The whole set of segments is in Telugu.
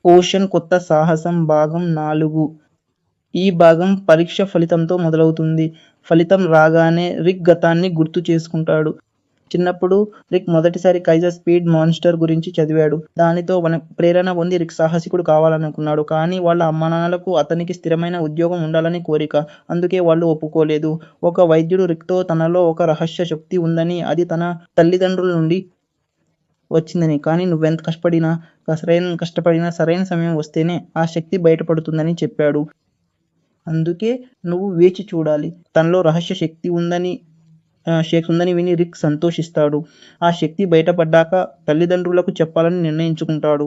ఓషన్ కొత్త సాహసం భాగం 4. ఈ భాగం పరీక్ష ఫలితంతో మొదలవుతుంది. ఫలితం రాగానే రిక్ గతాన్ని గుర్తు చేసుకుంటాడు. చిన్నప్పుడు రిక్ మొదటిసారి కైజర్ స్పీడ్ మాన్స్టర్ గురించి చదివాడు. దానితో ప్రేరణ పొంది రిక్ సాహసికుడు కావాలనుకున్నాడు. కానీ వాళ్ళ అమ్మానాన్నలకు అతనికి స్థిరమైన ఉద్యోగం ఉండాలని కోరిక. అందుకే వాళ్ళు ఒప్పుకోలేదు. ఒక వైద్యుడు రిక్తో తనలో ఒక రహస్య శక్తి ఉందని, అది తన తల్లిదండ్రుల నుండి వచ్చిందని, కానీ నువ్వెంత కష్టపడినా సరైన సమయం వస్తేనే ఆ శక్తి బయటపడుతుందని చెప్పాడు. అందుకే నువ్వు వేచి చూడాలి. తనలో రహస్య శక్తి ఉందని విని రిక్ సంతోషిస్తాడు. ఆ శక్తి బయటపడ్డాక తల్లిదండ్రులకు చెప్పాలని నిర్ణయించుకుంటాడు.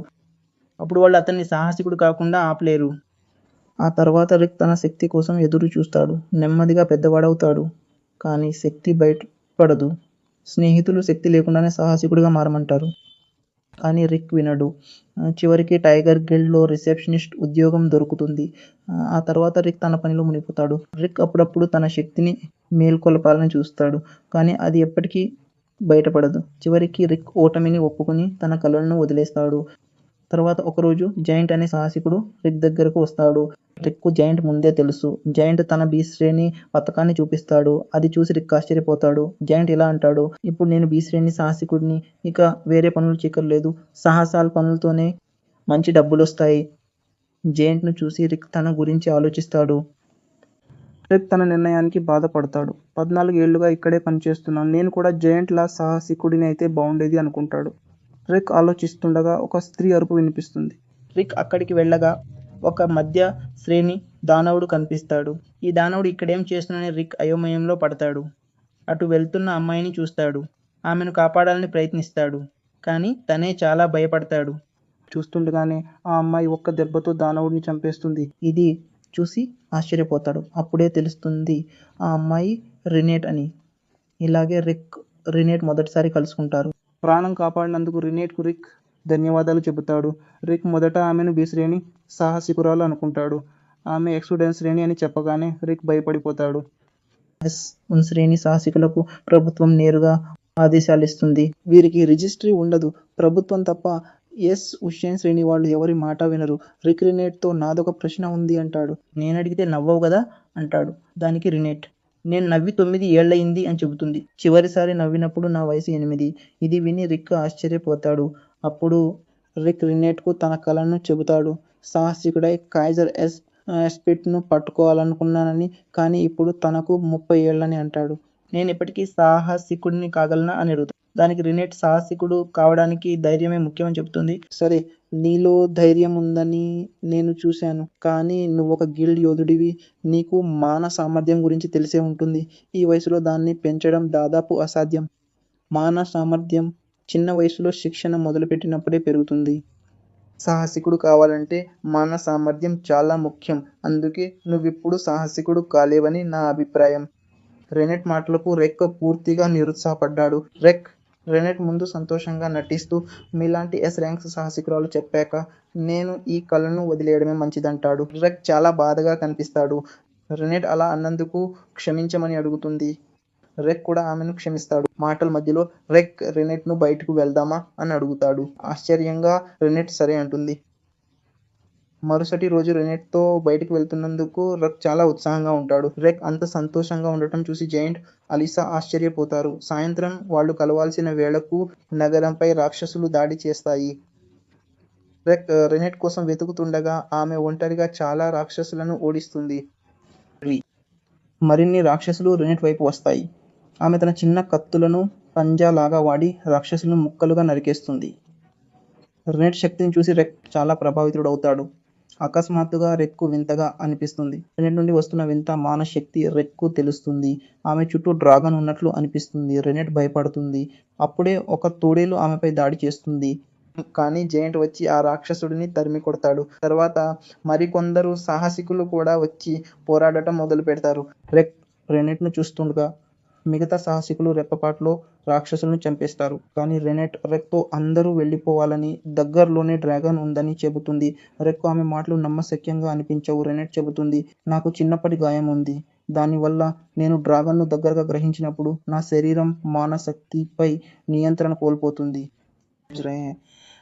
అప్పుడు వాళ్ళు అతన్ని సాహసికుడు కాకుండా ఆపలేరు. ఆ తర్వాత రిక్ తన శక్తి కోసం ఎదురు చూస్తాడు. నెమ్మదిగా పెద్దవాడవుతాడు. కానీ శక్తి బయటపడదు. స్నేహితులు శక్తి లేకుండానే సాహసికుడిగా మారమంటారు. కానీ రిక్ వినడు. చివరికి టైగర్ గిల్డ్లో రిసెప్షనిస్ట్ ఉద్యోగం దొరుకుతుంది. ఆ తర్వాత రిక్ తన పనిలో మునిగిపోతాడు. రిక్ అప్పుడప్పుడు తన శక్తిని మేల్కొల్పాలని చూస్తాడు. కానీ అది ఎప్పటికీ బయటపడదు. చివరికి రిక్ ఓటమిని ఒప్పుకొని తన కలలను వదిలేస్తాడు. తర్వాత ఒకరోజు జైంట్ అనే సాహసికుడు రిక్ దగ్గరకు వస్తాడు. రిక్కు జైంట్ ముందే తెలుసు. జైంట్ తన బి శ్రేణి పథకాన్ని చూపిస్తాడు. అది చూసి రిక్ ఆశ్చర్యపోతాడు. జైంట్ ఇలా అంటాడు, ఇప్పుడు నేను బి శ్రేణి సాహసికుడిని. ఇక వేరే పనులు చీకర్లేదు. సాహసాల పనులతోనే మంచి డబ్బులొస్తాయి. జైంట్ను చూసి రిక్ తన గురించి ఆలోచిస్తాడు. రిక్ తన నిర్ణయానికి బాధపడతాడు. 14 ఏళ్లుగా ఇక్కడే పనిచేస్తున్నాను. నేను కూడా జైంట్ లా సాహసికుడిని అయితే బాగుండేది అనుకుంటాడు. రిక్ ఆలోచిస్తుండగా ఒక స్త్రీ అరుపు వినిపిస్తుంది. రిక్ అక్కడికి వెళ్ళగా ఒక మధ్య శ్రేణి దానవుడు కనిపిస్తాడు. ఈ దానవుడు ఇక్కడేం చేస్తున్నాడని రిక్ అయోమయంలో పడతాడు. అటు వెళ్తున్న అమ్మాయిని చూస్తాడు. ఆమెను కాపాడాలని ప్రయత్నిస్తాడు. కానీ తనే చాలా భయపడతాడు. చూస్తుండగానే ఆ అమ్మాయి ఒక్క దెబ్బతో దానవుడిని చంపేస్తుంది. ఇది చూసి ఆశ్చర్యపోతాడు. అప్పుడే తెలుస్తుంది ఆ అమ్మాయి రినేట్ అని. ఇలాగే రిక్ రినేట్ మొదటిసారి కలుసుకుంటారు. ప్రాణం కాపాడినందుకు రినేట్కు రిక్ ధన్యవాదాలు చెబుతాడు. రిక్ మొదట ఆమెను బి శ్రేణి సాహసికురాలు అనుకుంటాడు. ఆమె ఎక్స్ శ్రేణి అని చెప్పగానే రిక్ భయపడిపోతాడు. ఎస్ శ్రేణి సాహసికులకు ప్రభుత్వం నేరుగా ఆదేశాలిస్తుంది. వీరికి రిజిస్ట్రీ ఉండదు. ప్రభుత్వం తప్ప ఎస్ ఉషేన్ శ్రేణి వాళ్ళు ఎవరి మాట వినరు. రిక్ రినేట్తో నాదొక ప్రశ్న ఉంది అంటాడు. నేనడిగితే నవ్వవు కదా అంటాడు. దానికి రినేట్, నేను నవ్వి 9 ఏళ్లయింది అని చెబుతుంది. చివరిసారి నవ్వినప్పుడు నా వయసు 8. ఇది విని రిక్ ఆశ్చర్యపోతాడు. అప్పుడు రిక్ రినేట్కు తన కలను చెబుతాడు. సాహసికుడై కైజర్ స్పిట్ను పట్టుకోవాలనుకున్నానని, కానీ ఇప్పుడు తనకు 30 ఏళ్లని అంటాడు. నేను ఇప్పటికీ సాహసికుడిని కాగలనా అని అడుగుతాడు. దానికి రినేట్ సాహసికుడు కావడానికి ధైర్యమే ముఖ్యమని చెబుతుంది. సరే, నీలో ధైర్యం ఉందని నేను చూశాను. కానీ నువ్వొక గిల్డ్ యోధుడివి. నీకు మాన సామర్థ్యం గురించి తెలిసే ఉంటుంది. ఈ వయసులో దాన్ని పెంచడం దాదాపు అసాధ్యం. మాన సామర్థ్యం చిన్న వయసులో శిక్షణ మొదలుపెట్టినప్పుడే పెరుగుతుంది. సాహసికుడు కావాలంటే మాన సామర్థ్యం చాలా ముఖ్యం. అందుకే నువ్విప్పుడు సాహసికుడు కాలేవని నా అభిప్రాయం. రెనెట్ మాటలకు రెక్ పూర్తిగా నిరుత్సాహపడ్డాడు. రెనెట్ ముందు సంతోషంగా నటిస్తూ, మీలాంటి ఎస్ ర్యాంక్స్ సాహసికురాలు చెప్పాక నేను ఈ కళను వదిలేయడమే మంచిదంటాడు. రెక్ చాలా బాధగా కనిపిస్తాడు. రెనెట్ అలా అన్నందుకు క్షమించమని అడుగుతుంది. రెక్ కూడా ఆమెను క్షమిస్తాడు. మాటల మధ్యలో రెక్ రెనెట్ను బయటకు వెళ్దామా అని అడుగుతాడు. ఆశ్చర్యంగా రెనెట్ సరే అంటుంది. మరుసటి రోజు రెనెట్తో బయటికి వెళ్తున్నందుకు రెక్ చాలా ఉత్సాహంగా ఉంటాడు. రెక్ అంత సంతోషంగా ఉండటం చూసి జైంట్, అలిసా ఆశ్చర్యపోతారు. సాయంత్రం వాళ్ళు కలవాల్సిన వేళకు నగరంపై రాక్షసులు దాడి చేస్తాయి. రెక్ రెనెట్ కోసం వెతుకుతుండగా ఆమె ఒంటరిగా చాలా రాక్షసులను ఓడిస్తుంది. మరిన్ని రాక్షసులు రెనెట్ వైపు వస్తాయి. ఆమె తన చిన్న కత్తులను పంజాలాగా వాడి రాక్షసులను ముక్కలుగా నరికేస్తుంది. రెనెట్ శక్తిని చూసి రెక్ చాలా ప్రభావితుడవుతాడు. అకస్మాత్తుగా రెక్కు వింతగా అనిపిస్తుంది. రెనెట్ నుండి వస్తున్న వింత మానశక్తి రెక్కు తెలుస్తుంది. ఆమె చుట్టూ డ్రాగన్ ఉన్నట్లు అనిపిస్తుంది. రెనెట్ భయపడుతుంది. అప్పుడే ఒక తోడేలు ఆమెపై దాడి చేస్తుంది. కానీ జైంట్ వచ్చి ఆ రాక్షసుడిని తరిమి కొడతాడు. తర్వాత మరికొందరు సాహసికులు కూడా వచ్చి పోరాడటం మొదలు పెడతారు. రెక్ రెనెట్ను చూస్తుండగా మిగతా సాహసికులు రెప్పపాటులో రాక్షసులను చంపేస్తారు. కానీ రెక్తో అందరూ వెళ్ళిపోవాలని, దగ్గరలోనే డ్రాగన్ ఉందని చెబుతుంది. రెక్కు ఆమె మాటలు నమ్మశక్యంగా అనిపించవు. రెనెట్ చెబుతుంది, నాకు చిన్నప్పటి గాయం ఉంది. దానివల్ల నేను డ్రాగన్ను దగ్గరగా గ్రహించినప్పుడు నా శరీరం మానశక్తిపై నియంత్రణ కోల్పోతుంది.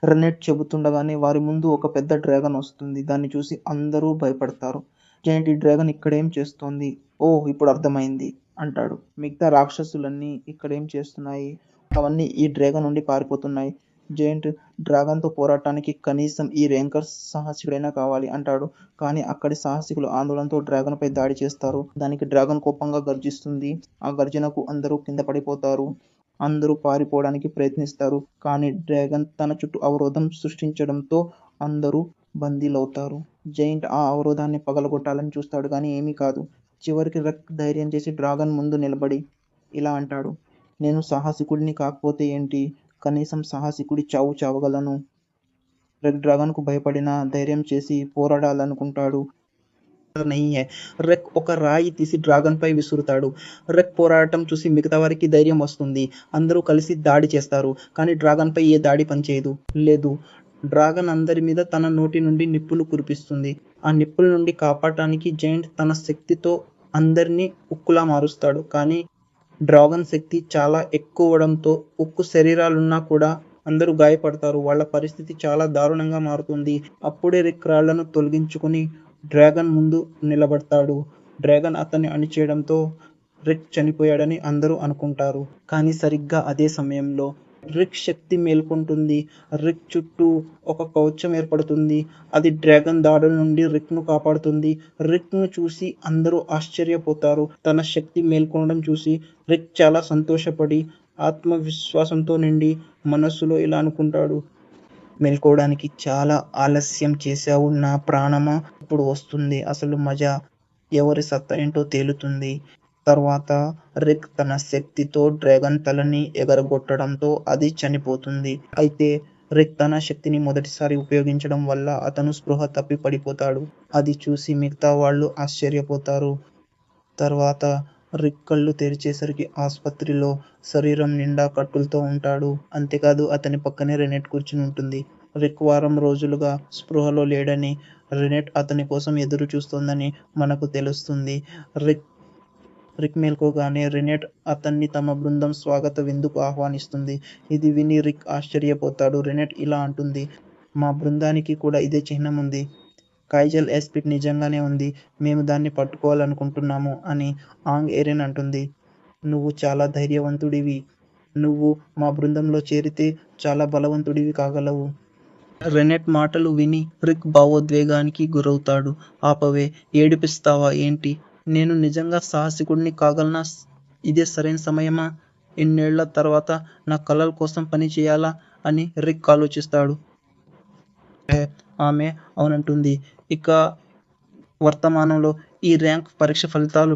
రెనెట్ చెబుతుండగానే వారి ముందు ఒక పెద్ద డ్రాగన్ వస్తుంది. దాన్ని చూసి అందరూ భయపడతారు. జైంట్ ఈ డ్రాగన్ ఇక్కడేం చేస్తోంది? ఓ ఇప్పుడు అర్థమైంది అంటాడు. మిగతా రాక్షసులన్నీ ఇక్కడేం చేస్తున్నాయి? అవన్నీ ఈ డ్రాగన్ నుండి పారిపోతున్నాయి. జైంట్ డ్రాగన్తో పోరాటానికి కనీసం ఈ రేంకర్ సాహసికుడైనా కావాలి అంటాడు. కానీ అక్కడి సాహసికులు ఆందోళనతో డ్రాగన్ పై దాడి చేస్తారు. దానికి డ్రాగన్ కోపంగా గర్జిస్తుంది. ఆ గర్జనకు అందరూ కింద పడిపోతారు. అందరూ పారిపోవడానికి ప్రయత్నిస్తారు. కానీ డ్రాగన్ తన చుట్టూ అవరోధం సృష్టించడంతో అందరూ బందీలవుతారు. జైంట్ ఆ అవరోధాన్ని పగలగొట్టాలని చూస్తాడు కానీ ఏమీ కాదు. చివరికి రెక్ ధైర్యం చేసి డ్రాగన్ ముందు నిలబడి ఇలా అంటాడు. నేను సాహసికుడిని కాకపోతే ఏంటి? కనీసం సాహసికుడి చావు చావగలను. రెక్ డ్రాగన్ కు భయపడినా ధైర్యం చేసి పోరాడాలనుకుంటాడు. రెక్ ఒక రాయి తీసి డ్రాగన్ పై విసురుతాడు. రెక్ పోరాటం చూసి మిగతా వారికి ధైర్యం వస్తుంది. అందరూ కలిసి దాడి చేస్తారు. కానీ డ్రాగన్ పై ఏ దాడి పనిచేయదు. లేదు, డ్రాగన్ అందరి మీద తన నోటి నుండి నిప్పులు కురిపిస్తుంది. ఆ నిప్పుల నుండి కాపాడటానికి జైంట్ తన శక్తితో అందరినీ ఉక్కులా మారుస్తాడు. కానీ డ్రాగన్ శక్తి చాలా ఎక్కువడంతో ఉక్కు శరీరాలున్నా కూడా అందరూ గాయపడతారు. వాళ్ళ పరిస్థితి చాలా దారుణంగా మారుతుంది. అప్పుడే రిక్ రాళ్లను తొలగించుకుని డ్రాగన్ ముందు నిలబడతాడు. డ్రాగన్ అతన్ని అణిచేయడంతో రిక్ చనిపోయాడని అందరూ అనుకుంటారు. కానీ సరిగ్గా అదే సమయంలో రిక్ శక్తి మేల్కొంటుంది. రిక్ చుట్టూ ఒక కవచం ఏర్పడుతుంది. అది డ్రాగన్ దాడుల నుండి రిక్ ను కాపాడుతుంది. రిక్ ను చూసి అందరూ ఆశ్చర్యపోతారు. తన శక్తి మేల్కొనడం చూసి రిక్ చాలా సంతోషపడి ఆత్మవిశ్వాసంతో నిండి మనస్సులో ఇలా అనుకుంటాడు. మేల్కోవడానికి చాలా ఆలస్యం చేశావు నా ప్రాణమా. ఇప్పుడు వస్తుంది అసలు మజా. ఎవరి సత్తా ఏంటో తేలుతుంది. తర్వాత రిక్ తన శక్తితో డ్రాగన్ తలని ఎగరగొట్టడంతో అది చనిపోతుంది. అయితే రిక్ తన శక్తిని మొదటిసారి ఉపయోగించడం వల్ల అతను స్పృహ తప్పి పడిపోతాడు. అది చూసి మిగతా వాళ్ళు ఆశ్చర్యపోతారు. తర్వాత రిక్ కళ్ళు తెరిచేసరికి ఆస్పత్రిలో శరీరం నిండా కట్టులతో ఉంటాడు. అంతేకాదు అతని పక్కనే రెనెట్ కూర్చుని ఉంటుంది. రిక్ వారం రోజులుగా స్పృహలో లేడని, రెనెట్ అతని కోసం ఎదురు చూస్తోందని మనకు తెలుస్తుంది. రిక్ మేల్కోగానే రెనెట్ అతన్ని తమ బృందం స్వాగత విందుకు ఆహ్వానిస్తుంది. ఇది విని రిక్ ఆశ్చర్యపోతాడు. రెనెట్ ఇలా అంటుంది. మా బృందానికి కూడా ఇదే చిహ్నం ఉంది. కైజల్ ఎస్పిట్ నిజంగానే ఉంది. మేము దాన్ని పట్టుకోవాలనుకుంటున్నాము అని ఆంగ్ ఎరెన్ అంటుంది. నువ్వు చాలా ధైర్యవంతుడివి. నువ్వు మా బృందంలో చేరితే చాలా బలవంతుడివి కాగలవు. రెనెట్ మాటలు విని రిక్ భావోద్వేగానికి గురవుతాడు. ఆపవే, ఏడిపిస్తావా ఏంటి? నేను నిజంగా సాహసికుడిని కాగలనా? ఇదే సరైన సమయమా? ఇన్నేళ్ల తర్వాత నా కలల కోసం పని చేయాలా అని రిక్ ఆలోచిస్తాడు. ఆమె అవునంటుంది. ఇక వర్తమానంలో ఈ ర్యాంక్ పరీక్ష ఫలితాలు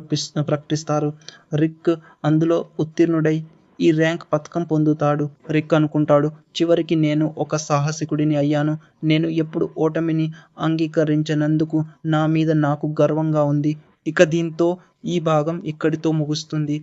ప్రకటిస్తారు. రిక్ అందులో ఉత్తీర్ణుడై ఈ ర్యాంక్ పథకం పొందుతాడు. రిక్ అనుకుంటాడు, చివరికి నేను ఒక సాహసికుడిని అయ్యాను. నేను ఎప్పుడు ఓటమిని అంగీకరించనందుకు నా మీద నాకు గర్వంగా ఉంది. ఇక దీంతో ఈ భాగం ఇక్కడితో ముగుస్తుంది.